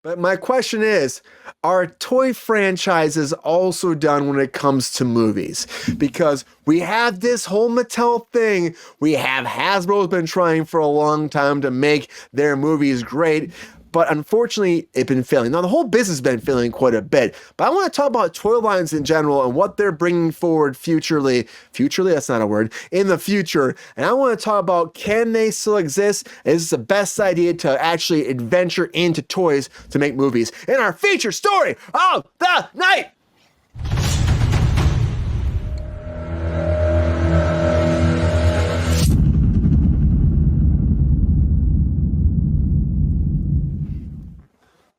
But my question is, are toy franchises also done when it comes to movies? Because we have this whole Mattel thing. We have Hasbro's been trying for a long time to make their movies great. But unfortunately, it's been failing. Now, the whole business has been failing quite a bit. But I want to talk about toy lines in general and what they're bringing forward futurely. Futurely, that's not a word. In the future. And I want to talk about, can they still exist? Is this the best idea to actually adventure into toys to make movies? In our feature story of the night.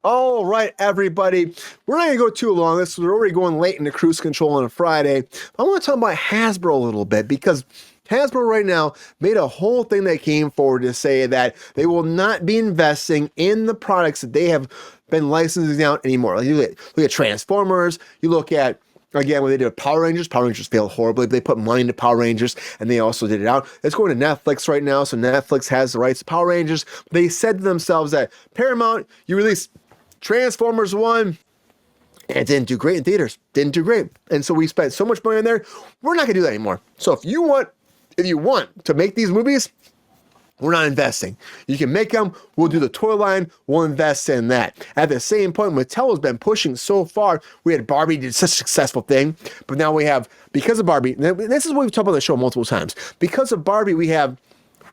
All right, everybody. We're not going to go too long. We're already going late into cruise control on a Friday. I want to talk about Hasbro a little bit because Hasbro right now made a whole thing that came forward to say that they will not be investing in the products that they have been licensing out anymore. Like you look at Transformers, you look at again, when they did Power Rangers failed horribly. They put money into Power Rangers, and they also did it out. It's going to Netflix right now, so Netflix has the rights to Power Rangers. They said to themselves that Paramount, you release Transformers 1, and it didn't do great in theaters. Didn't do great. And so we spent so much money on there, we're not going to do that anymore. So if you want to make these movies, we're not investing. You can make them. We'll do the toy line. We'll invest in that. At the same point, Mattel has been pushing so far. We had Barbie did such a successful thing, but now we have, because of Barbie, this is what we've talked about on the show multiple times. Because of Barbie, we have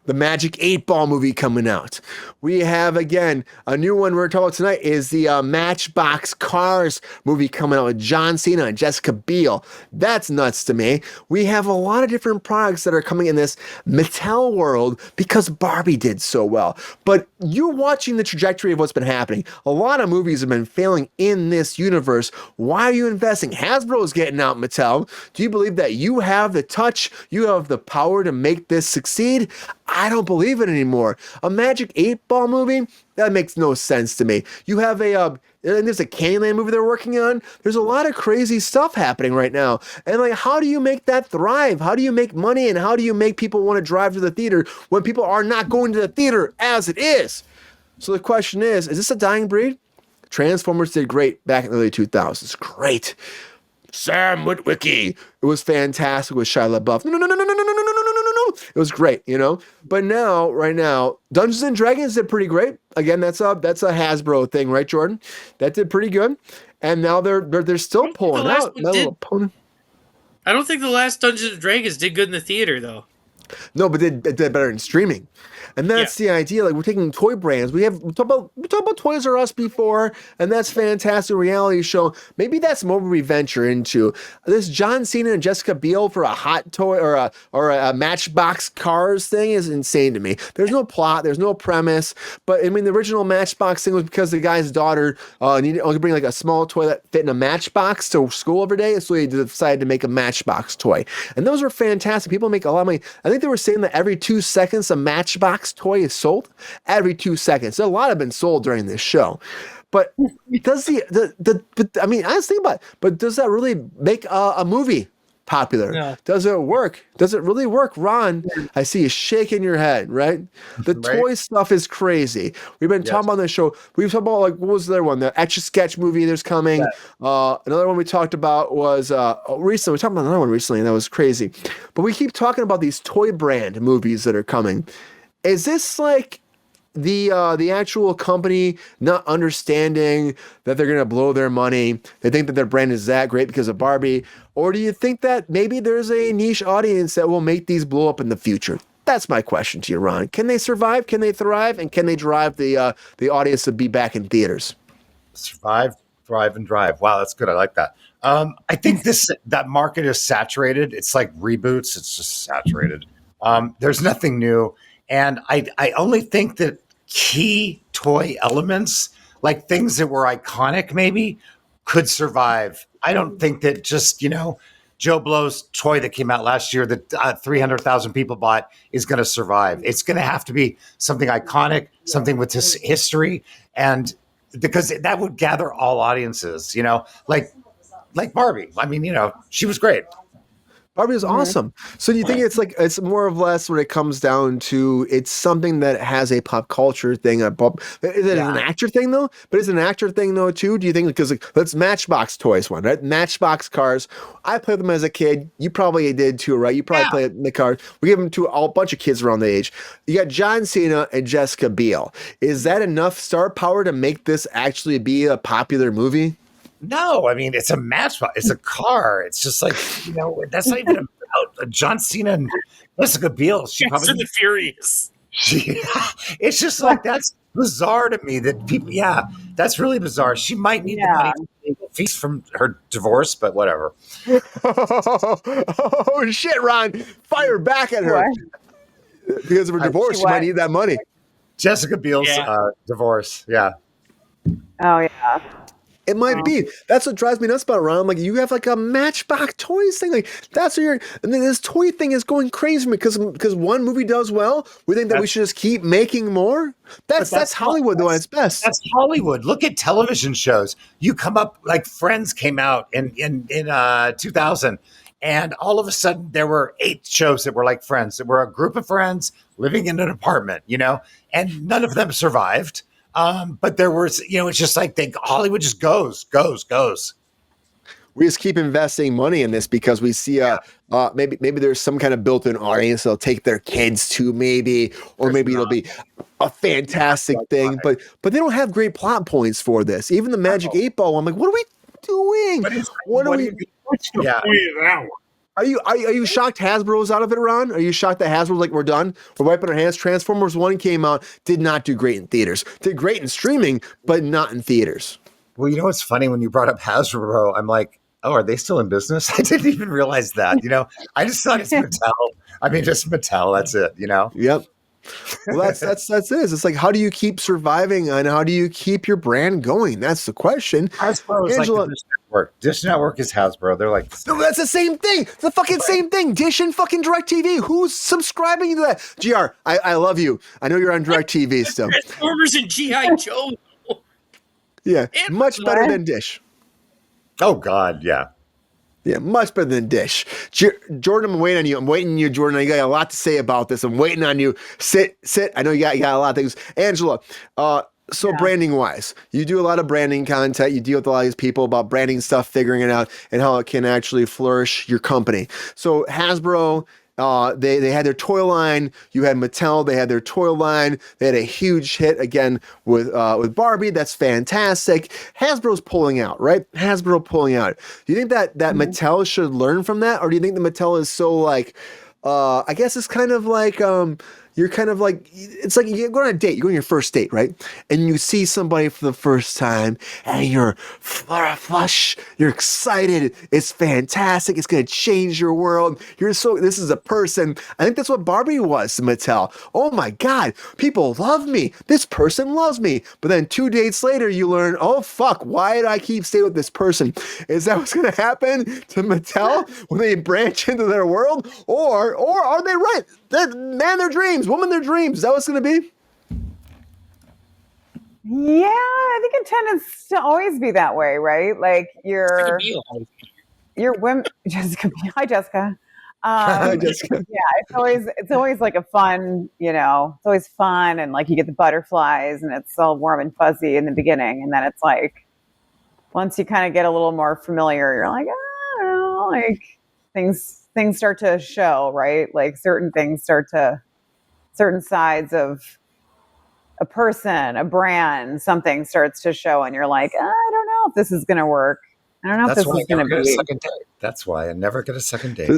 the Magic 8 Ball movie coming out. We have, again, a new one we're talking about tonight is the Matchbox Cars movie coming out with John Cena and Jessica Biel. That's nuts to me. We have a lot of different products that are coming in this Mattel world because Barbie did so well. But you're watching the trajectory of what's been happening. A lot of movies have been failing in this universe. Why are you investing? Hasbro is getting out, Mattel. Do you believe that you have the touch, you have the power to make this succeed? I don't believe it anymore. A Magic 8 Ball movie? That makes no sense to me. You have and there's a Candyland movie they're working on. There's a lot of crazy stuff happening right now. And like, how do you make that thrive? How do you make money? And how do you make people want to drive to the theater when people are not going to the theater as it is? So the question is this a dying breed? Transformers did great back in the early 2000s. Great. Sam Witwicky. It was fantastic with Shia LaBeouf. No. It was great, But now, right now, Dungeons and Dragons did pretty great. Again, that's a Hasbro thing, right, Jordan? That did pretty good. And now they're still pulling out. My little opponent. I don't think the last Dungeons and Dragons did good in the theater, though. No, but it did better in streaming. And that's the idea. Like, we're taking toy brands. We talked about Toys R Us before, and that's fantastic reality show. Maybe that's more we venture into. This John Cena and Jessica Biel for a hot toy or a Matchbox Cars thing is insane to me. There's no plot, there's no premise. But I mean, the original Matchbox thing was because the guy's daughter needed to bring like a small toy that fit in a matchbox to school every day, so he decided to make a Matchbox toy. And those are fantastic. People make a lot of money. I think they were saying that every 2 seconds a Matchbox toy is sold. Every 2 seconds. A lot have been sold during this show. But does I mean, I was thinking about it, but does that really make a movie popular? No. Does it work? Does it really work, Ron? I see you shaking your head, right? The toy stuff is crazy. We've been talking about this show. We've talked about, like, what was the other one? The Etch-a-Sketch movie there's coming. Another one we talked about was recently. We talked about another one recently, and that was crazy. But we keep talking about these toy brand movies that are coming. Is this like the actual company not understanding that they're going to blow their money? They think that their brand is that great because of Barbie? Or do you think that maybe there's a niche audience that will make these blow up in the future? That's my question to you, Ron. Can they survive? Can they thrive? And can they drive the audience to be back in theaters? Survive, thrive, and drive. Wow, that's good. I like that. I think that market is saturated. It's like reboots. It's just saturated. There's nothing new. And I only think that key toy elements, like things that were iconic maybe, could survive. I don't think that just, Joe Blow's toy that came out last year that 300,000 people bought is going to survive. It's going to have to be something iconic, something with this history, and because that would gather all audiences, like Barbie. I mean, she was great. Barbie is awesome. So do you think it's like it's more or less when it comes down to it's something that has a pop culture thing? Is it an actor thing though? But is it an actor thing though too? Do you think because like, let's Matchbox toys one, right? Matchbox cars. I played them as a kid. You probably did too, right? You probably played the cars. We give them to a bunch of kids around the age. You got John Cena and Jessica Biel. Is that enough star power to make this actually be a popular movie? No, I mean it's a Matchbox. It's a car. It's just like that's not even about John Cena and Jessica Biel. Fast and the Furious. It's just like that's bizarre to me that people. Yeah, that's really bizarre. She might need the money to feast from her divorce, but whatever. Oh shit, Ron! Fire back at her because of her divorce. She might need that money. Jessica Biel's divorce. Yeah. Oh yeah. It might be. That's what drives me nuts about it, Ron. I'm like, you have like a Matchbox toys thing. Like that's what you're. And then this toy thing is going crazy for me because one movie does well. We think that we should just keep making more. That's Hollywood though at its best. That's Hollywood. Look at television shows. You come up like Friends came out in 2000, and all of a sudden there were 8 shows that were like Friends. That were a group of friends living in an apartment, and none of them survived. But there was, it's just like Hollywood just goes. We just keep investing money in this because we see maybe there's some kind of built-in audience they'll take their kids to or maybe it'll be a fantastic thing. But they don't have great plot points for this. Even the Magic 8 Ball, I'm like, what are we doing? What are we? What's the point of that one? Are you shocked Hasbro's out of it, Ron? Are you shocked that Hasbro's like, we're done? We're wiping our hands. Transformers 1 came out, did not do great in theaters. Did great in streaming, but not in theaters. Well, what's funny when you brought up Hasbro, I'm like, oh, are they still in business? I didn't even realize that, I just thought it's Mattel. I mean, just Mattel. That's it, Yep. Well, that's it. It's like, how do you keep surviving and how do you keep your brand going? That's the question. Hasbro is Angela, like the Dish Network. Dish Network is Hasbro. They're like, no, that's the same thing. It's the fucking same thing. Dish and fucking DirecTV. Who's subscribing to that? GR, I love you. I know you're on DirecTV still. Transformers and G.I. Joe. Yeah, much better than Dish. Oh God, yeah. Yeah, much better than Dish. Jordan, I'm waiting on you. I'm waiting on you, Jordan. You got a lot to say about this. I'm waiting on you. Sit. I know you got a lot of things. Angela, branding wise, you do a lot of branding content. You deal with a lot of these people about branding stuff, figuring it out, and how it can actually flourish your company. So Hasbro, they had their toy line. You had Mattel. They had their toy line. They had a huge hit again with Barbie. That's fantastic. Hasbro's pulling out, right? Hasbro pulling out. Do you think that Mattel should learn from that, or do you think the Mattel is so like? I guess it's kind of like you're kind of like, it's like you go on a date, you go on your first date, right? And you see somebody for the first time and you're flush, you're excited, it's fantastic, it's going to change your world. This is a person. I think that's what Barbie was to Mattel. Oh my God, people love me. This person loves me. But then 2 dates later, you learn, oh fuck, why did I keep staying with this person? Is that what's going to happen to Mattel when they branch into their world? Or are they right? Man, their dreams, woman, their dreams. Is that what it's going to be? Yeah, I think it tends to always be that way, right? Like your women, Jessica. Hi, Jessica. Hi, Jessica. Yeah, it's always like a fun, it's always fun, and like you get the butterflies, and it's all warm and fuzzy in the beginning, and then it's like once you kind of get a little more familiar, you're like, I don't know, like things start to show, right? Like certain sides of a person, a brand, something starts to show, and you're like, I don't know if this is going to work. I don't know if this is going to be. That's why I never get a second date.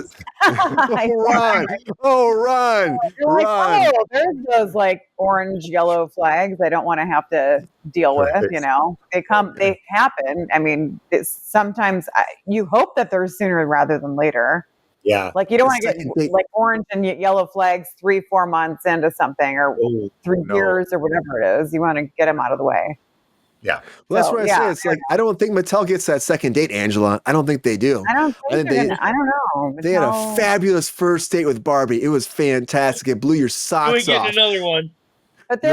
Ron. You're like, oh, there's those like orange, yellow flags I don't want to have to deal with. They happen. I mean, sometimes you hope that they're sooner rather than later. Yeah. Like you don't want to get like orange and yellow flags 3-4 months into something or 3 years or whatever it is. You want to get them out of the way. Yeah. Well, that's what I say. It's like, I don't think Mattel gets that second date, Angela. I don't think they do. I don't know. Mattel, they had a fabulous first date with Barbie. It was fantastic. It blew your socks off. We get another one. But they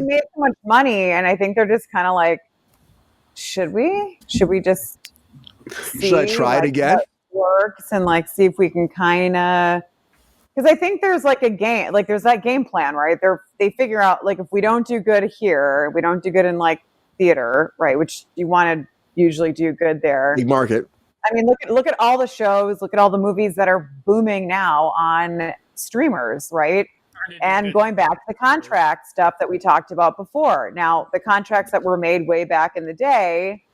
made so much money, and I think they're just kind of like, should we just see? Should I try it again? works and like see if we can kind of, because I think there's like a game, like there's that game plan, right? They figure out like if we don't do good here, we don't do good in like theater, right? Which you want to usually do good there. Big market. I mean, look at all the shows, look at all the movies that are booming now on streamers, right? And going back to the contract stuff that we talked about before. Now, the contracts that were made way back in the day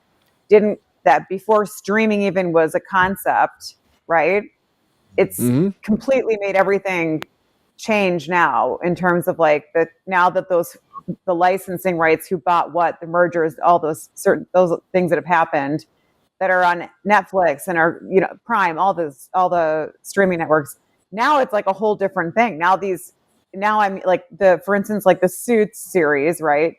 didn't, that before streaming even was a concept, right? It's completely made everything change now in terms of like now that the licensing rights, who bought what, the mergers, all those things that have happened that are on Netflix and are, Prime, all the streaming networks. Now it's like a whole different thing. Now I'm like for instance, like the Suits series, right?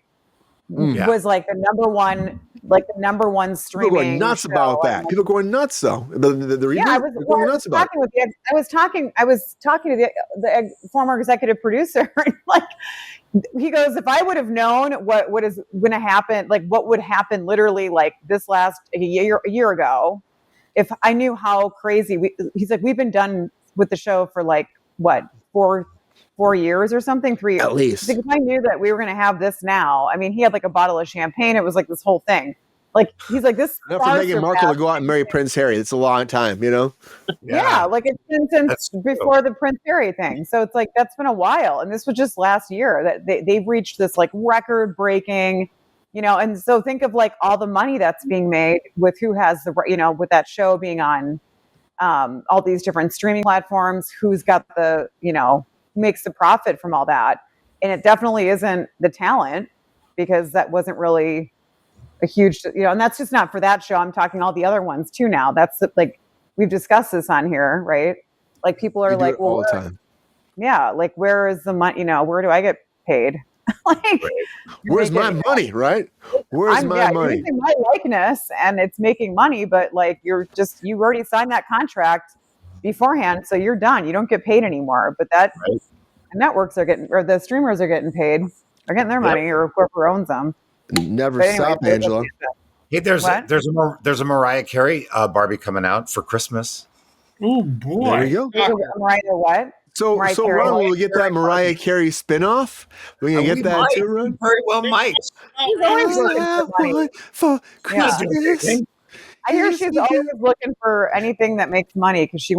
Was like the number one streaming. People going nuts about that. People going nuts though. The reboot, I was talking to the former executive producer. Like, he goes, if I would have known what is going to happen, like what would happen literally like this last a year ago, if I knew how crazy he's like, we've been done with the show for like what, 4 years or something, 3 years. At least. If I knew that we were going to have this now, I mean, he had like a bottle of champagne. It was like this whole thing. Like, he's like, this. Enough for Meghan Markle to go out and marry Prince Harry. It's a long time, Yeah, like it's been since before the Prince Harry thing. So it's like, that's been a while. And this was just last year that they've reached this like record breaking, and so think of like all the money that's being made with who has with that show being on all these different streaming platforms, who's got the, makes the profit from all that. And it definitely isn't the talent, because that wasn't really a huge, and that's just not for that show. I'm talking all the other ones too now. That's like, we've discussed this on here, right? Like people are like, well, all the time. Yeah, like where is the money? Where do I get paid? Like, where's my money, right? Where's my money? Using my likeness and it's making money, but like you already signed that contract beforehand, so you're done. You don't get paid anymore. But the networks are getting, or the streamers are getting paid. They're getting their money, or whoever owns them. Never stop, Angela. Hey, there's a Mariah Carey Barbie coming out for Christmas. Oh boy! There you go. Mariah what? So Ron, will we get that Mariah Carey spinoff? We gonna get that too, Ron? Very well, might. He's always looking for money. For Christmas. I hear she's always looking for anything that makes money, because she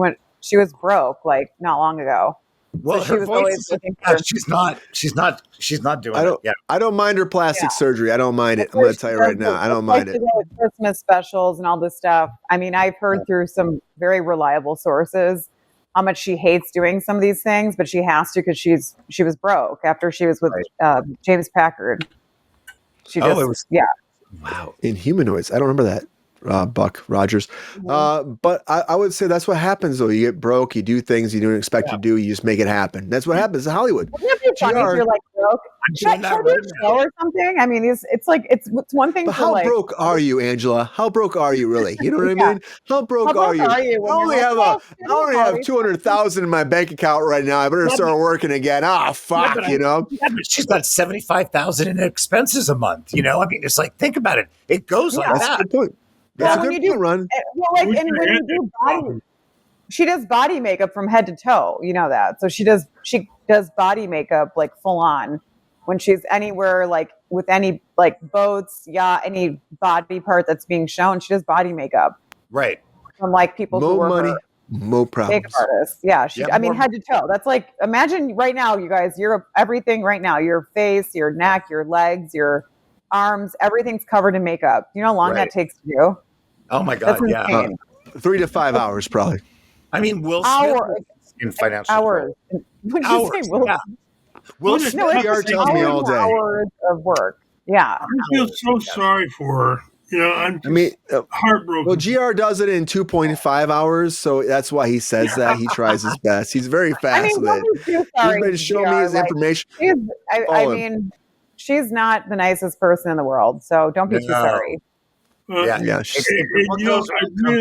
was broke like not long ago. Well, so she was always looking for. She's not doing it. Yeah. I don't mind her plastic surgery. I don't mind it. I'm going to tell you right now. I don't mind it. Christmas specials and all this stuff. I mean, I've heard through some very reliable sources how much she hates doing some of these things, but she has to, because she was broke after she was with James Packard. Wow. In Humanoids. I don't remember that. Buck Rogers. But I would say that's what happens though. You get broke, you do things you don't expect to do, you just make it happen. That's what happens in Hollywood. Wouldn't it be funny if you're like broke? Should I do a show or something? I mean, it's like it's one thing. But how broke are you, Angela? How broke are you really? You know what I mean? How broke are you? I only have 200,000 in my bank account right now. I better start working again. Fuck, Yeah, but she's got 75,000 in expenses a month. I mean, it's like, think about it. It goes like that's that. a good point. That's a good point, Ron. And when you do body, she does body makeup from head to toe. You know that. So she does body makeup like full on when she's anywhere, like with any like boats, any body part that's being shown. She does body makeup. Right. From like people who work money, more problems. Makeup artists. Yeah. Head to toe. That's like, imagine right now, you guys, you're everything right now. Your face, your neck, your legs, your arms, everything's covered in makeup. You know how long that takes to do? Oh my God! Yeah, 3 to 5 hours probably. I mean, Will Smith in financial hours. Hours. Yeah. Will Smith tells me all day. Hours of work. Yeah. I feel so sorry for her. I'm heartbroken. Well, GR does it in 2.5 hours, so that's why he says that. He tries his best. He's very fast with it. He's been showing me his information. I mean, she's not the nicest person in the world, so don't be too sorry. Comes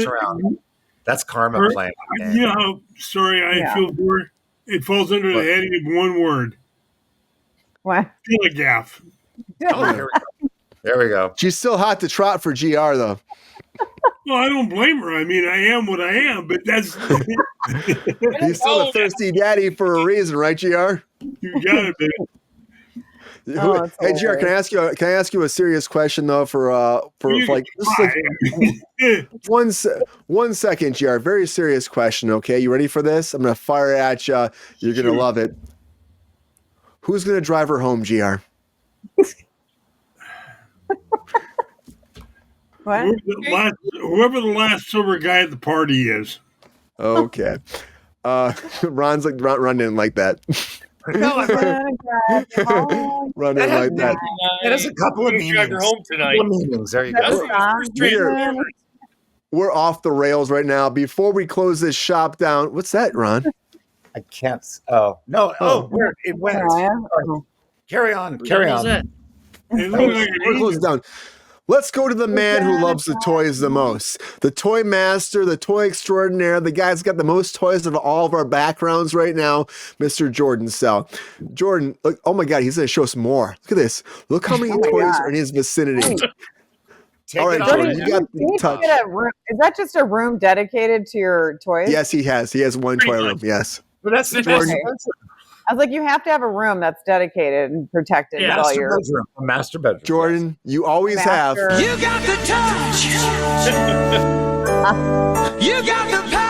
around. That's karma playing. You know how sorry I feel for her? It falls under the heading of one word. What? Telegraph. There we go. She's still hot to trot for GR though. Well, I don't blame her. I mean, I am what I am, but that's He's still a thirsty daddy for a reason, right, Gr? you got it, baby. Oh, that's Hey, Gr, hilarious. can I ask you a serious question though? For You like just like one second, Gr. Very serious question. Okay, you ready for this? I'm gonna fire it at you. You're gonna Shoot. love it. Who's gonna drive her home, Gr? What? Whoever the last sober guy at the party is. Okay. Ron didn't like that. No, Who's gonna drive you home? Ron that didn't has, like that. that has a couple of We're gonna drive her meanings. home tonight. Couple of meanings. There you That's go. from the first Transformers. We're off the rails right now. Before we close this shop down, what's that, Ron? I can't. Oh no. Oh. Where it went. Mariah? Sorry. Carry on. Carry What was on. that? It looks like an We're closing angel. down. Let's go to the man who loves the toys the most. The toy master, the toy extraordinaire, the guy's got the most toys of all of our backgrounds right now, Mr. Jordan Sell. Jordan, look, oh my God, he's going to show us more. Look at this. Look how many Oh my toys God. are in his vicinity. Take All it right, on. Jordan, you got You need the to touch. get a room. Is that just a room dedicated to your toys? Yes, he has. He has one Pretty toy much. room. Yes. But that's the Jordan. best. Okay. I was like, you have to have a room that's dedicated and protected Yeah. with all Master your bedroom. A master bedroom. Jordan, you always have. master. You got the touch. You got the power.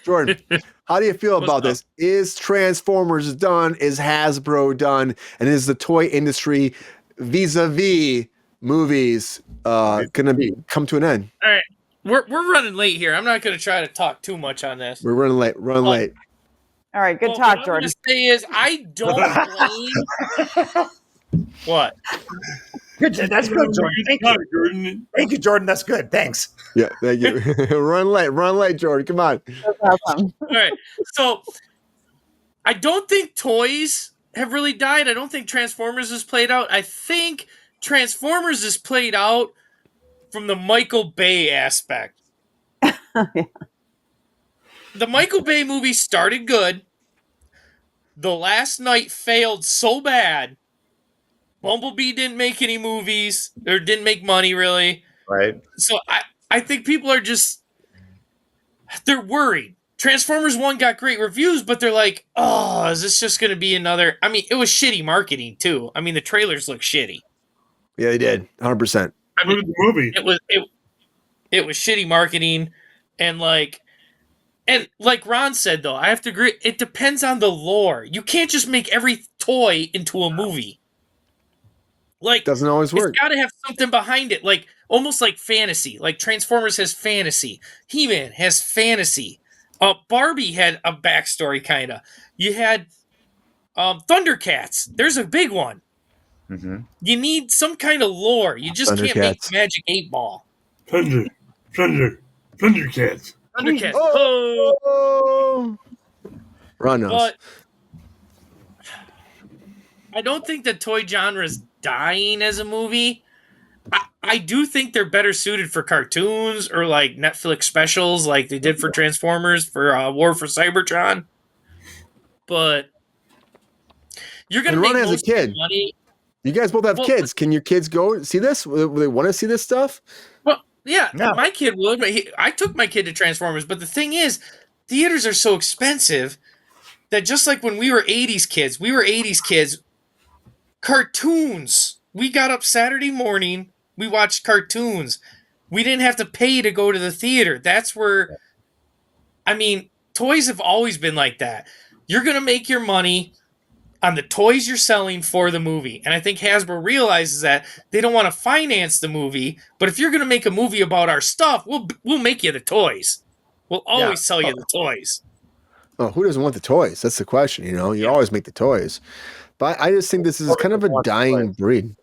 Jordan, how do you feel about this? Is Transformers done? Is Hasbro done? And is the toy industry vis-a-vis movies going to come to an end? All right, we're running late here. I'm not going to try to talk too much on this. We're running late. Run late. All right, good Well, talk, what Jordan. I'm going to say is I don't blame. What? Good. That's good, Jordan. Thank you. Jordan. Thank you, Jordan. That's good. Thanks. Yeah, thank you. Run late, Jordan. Come on. That's awesome. All right, so I don't think toys have really died. I don't think Transformers is played out. I think Transformers is played out from the Michael Bay aspect. Yeah. The Michael Bay movie started good. The Last Night failed so bad. Bumblebee didn't make any movies, or didn't make money really. Right. So I think people are just, they're worried. Transformers 1 got great reviews, but they're like, oh, is this just going to be another? I mean, it was shitty marketing too. I mean, the trailers look shitty. Yeah, they did. 100%. I Look mean, at the movie. it was shitty marketing, and like Ron said though, I have to agree. It depends on the lore. You can't just make every toy into a movie. Like, Doesn't always work. it's got to have something behind it, like almost like fantasy. Like Transformers has fantasy, He-Man has fantasy. Barbie had a backstory, kind of. You had Thundercats. There's a big one. Mm-hmm. You need some kind of lore. You just can't make Thundercats. Magic 8-Ball. Thundercats. Thundercats. Oh! Ron knows. But I don't think the toy genre is dying as a movie. I do think they're better suited for cartoons or like Netflix specials like they did for Transformers for War for Cybertron. But you're going to And make Ron has a most of the kid. money. You guys both have Well, kids. Can your kids go see this? Will they want to see this stuff? Well, yeah, No. my kid would. But I took my kid to Transformers. But the thing is, theaters are so expensive that just like when we were 80s kids, cartoons. We got up Saturday morning. We watched cartoons. We didn't have to pay to go to the theater. That's where, I mean, toys have always been like that. You're going to make your money on the toys you're selling for the movie. And I think Hasbro realizes that they don't want to finance the movie. But if you're going to make a movie about our stuff, we'll make you the toys. We'll always sell you the toys. Oh, who doesn't want the toys? That's the question. You know, you always make the toys. But I just think this is kind of a dying breed.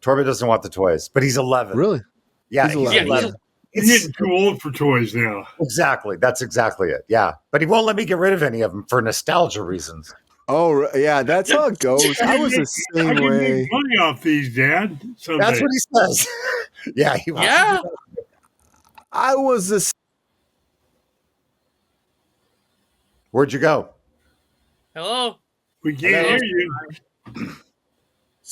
Torby doesn't want the toys, but he's 11. Really? Yeah, He's he's 11. 11. He's getting too old for toys now. Exactly. That's exactly it. Yeah. But he won't let me get rid of any of them for nostalgia reasons. Oh, yeah, that's how it goes. I was the I same can way. make money off these, Dad. Someday. That's what he says. Yeah. He wants Yeah. I was the Where'd you go? Hello? We can't Hello? hear you.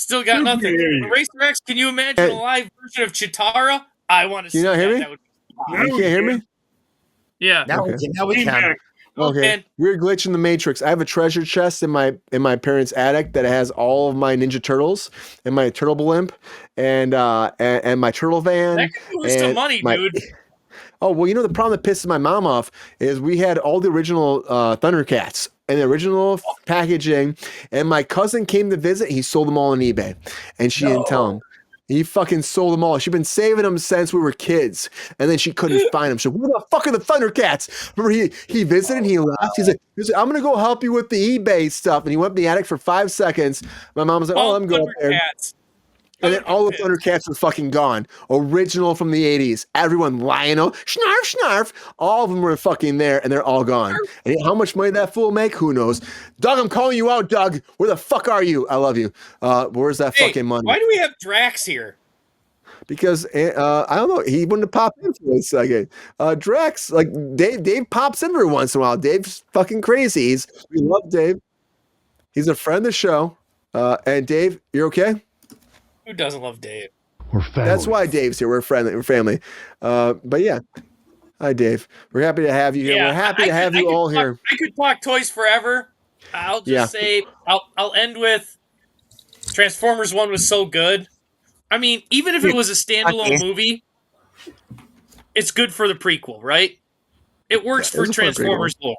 Still got nothing. Racer X, can you imagine a live version of Chitara? I want to see you not hear that. me? That would be You can't hear me? Yeah. Now Okay. we can. Okay. man. Weird glitch in the Matrix. I have a treasure chest in my parents' attic that has all of my Ninja Turtles and my Turtle Blimp and my Turtle Van. That could be worth some money, dude. Oh, well, the problem that pisses my mom off is we had all the original Thundercats and the original packaging, and my cousin came to visit. He sold them all on eBay, and she didn't tell him. He fucking sold them all. She'd been saving them since we were kids, and then she couldn't find them. She said, "Where the fuck are the Thundercats?" Remember, he visited and he left. He's like, "I'm gonna go help you with the eBay stuff," and he went in the attic for 5 seconds. My mom was like, "Oh, let me go up there." And then all the Thundercats were fucking gone. Original from the 80s. Everyone, Lionel, Snarf, Snarf. All of them were fucking there, and they're all gone. And how much money that fool make? Who knows? Doug, I'm calling you out, Doug. Where the fuck are you? I love you. Where's that fucking money? Why do we have Drax here? Because, I don't know. He wouldn't have popped in for a second. Drax, like, Dave pops in every once in a while. Dave's fucking crazy. We love Dave. He's a friend of the show. And Dave, you're okay? Who doesn't love Dave? We're family. That's why Dave's here. We're friendly. We're family. But yeah. Hi, Dave. We're happy to have you here. We're happy to have you all here. I could talk toys forever. I'll just say I'll end with Transformers 1 was so good. I mean, even if it was a standalone movie, it's good for the prequel, right? It works for Transformers lore.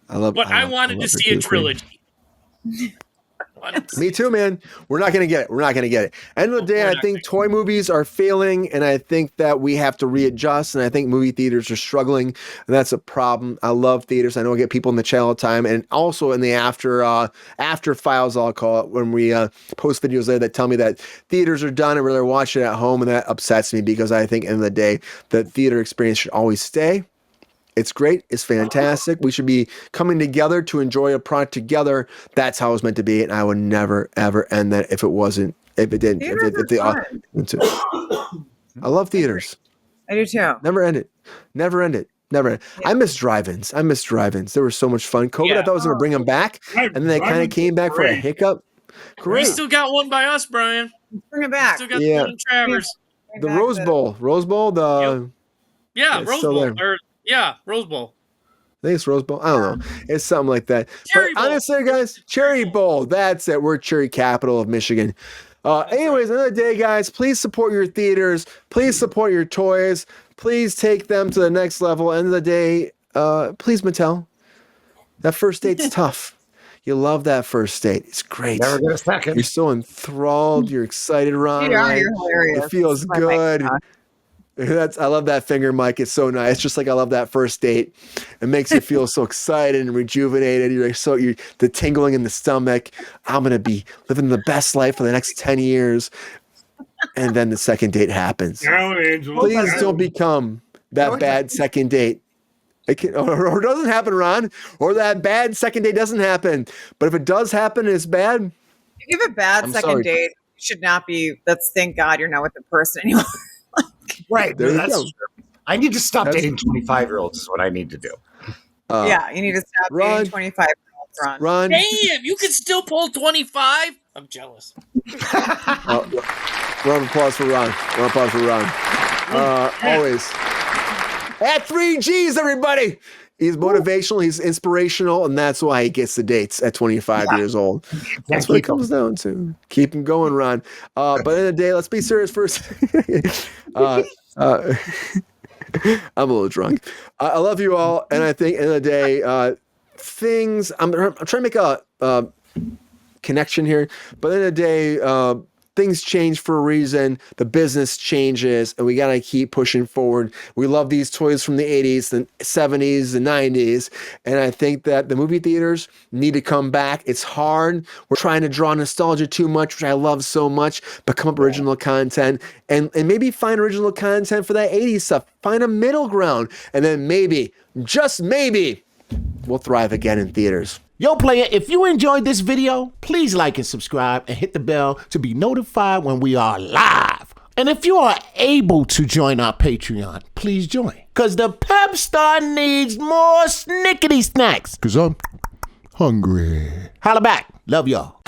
I wanted to see a trilogy. Me too, man. We're not going to get it. We're not going to get it. End of the day, I think toy movies are failing, and I think that we have to readjust, and I think movie theaters are struggling, and that's a problem. I love theaters. I know I get people in the chat all the time, and also in the after files, I'll call it, when we post videos there that tell me that theaters are done and we're watching it at home, and that upsets me because I think, end of the day, the theater experience should always stay. It's great. It's fantastic. We should be coming together to enjoy a product together. That's how it was meant to be. And I would never, ever end that if it didn't. I love theaters. I do too. Never end it. I miss drive-ins. They were so much fun. COVID, I thought was going to bring them back. And then they kind of came back for a hiccup. Great. We still got one by us, Brian. Bring it back. Still got the one in Travers. The Rose Bowl. Rose Bowl. Yeah, Rose Bowl. Yeah, Rose Bowl. I think it's Rose Bowl. I don't know. It's something like that. Cherry but honestly, guys, Cherry Bowl. That's it. We're cherry capital of Michigan. Anyways, another day, guys. Please support your theaters. Please support your toys. Please take them to the next level. End of the day, please, Mattel. That first date's tough. You love that first date. It's great. Never get a second. You're so enthralled. You're excited, Ron. You're hilarious. It feels good. I love that finger, Mike. It's so nice. Just like I love that first date. It makes you feel so excited and rejuvenated. You're the tingling in the stomach. I'm gonna be living the best life for the next 10 years. And then the second date happens. Please don't become that bad second date. Or it doesn't happen, Ron. Or that bad second date doesn't happen. But if it does happen and it's bad, if you have a bad second date, it should not be. Thank God you're not with the person anymore. Right. That's true. I need to stop dating 25-years is what I need to do. You need to stop dating 25-year-olds, Ron. Damn, you can still pull 25? I'm jealous. Round of applause for Ron. Always. At 3Gs, everybody. He's motivational, he's inspirational, and that's why he gets the dates at 25 years old. That's what it comes down to. Keep him going, Ron. But in the day, let's be serious first. I'm a little drunk. I love you all, and I think in the day, I'm trying to make a connection here, but in the day, things change for a reason. The business changes, and we got to keep pushing forward. We love these toys from the 80s, the 70s, the 90s, and I think that the movie theaters need to come back. It's hard. We're trying to draw nostalgia too much, which I love so much, but come up with original content, and maybe find original content for that 80s stuff. Find a middle ground, and then maybe, just maybe, we'll thrive again in theaters. Yo, player, if you enjoyed this video, please like and subscribe and hit the bell to be notified when we are live. And if you are able to join our Patreon, please join. Because the Pep Star needs more snickety snacks. Because I'm hungry. Holla back. Love y'all.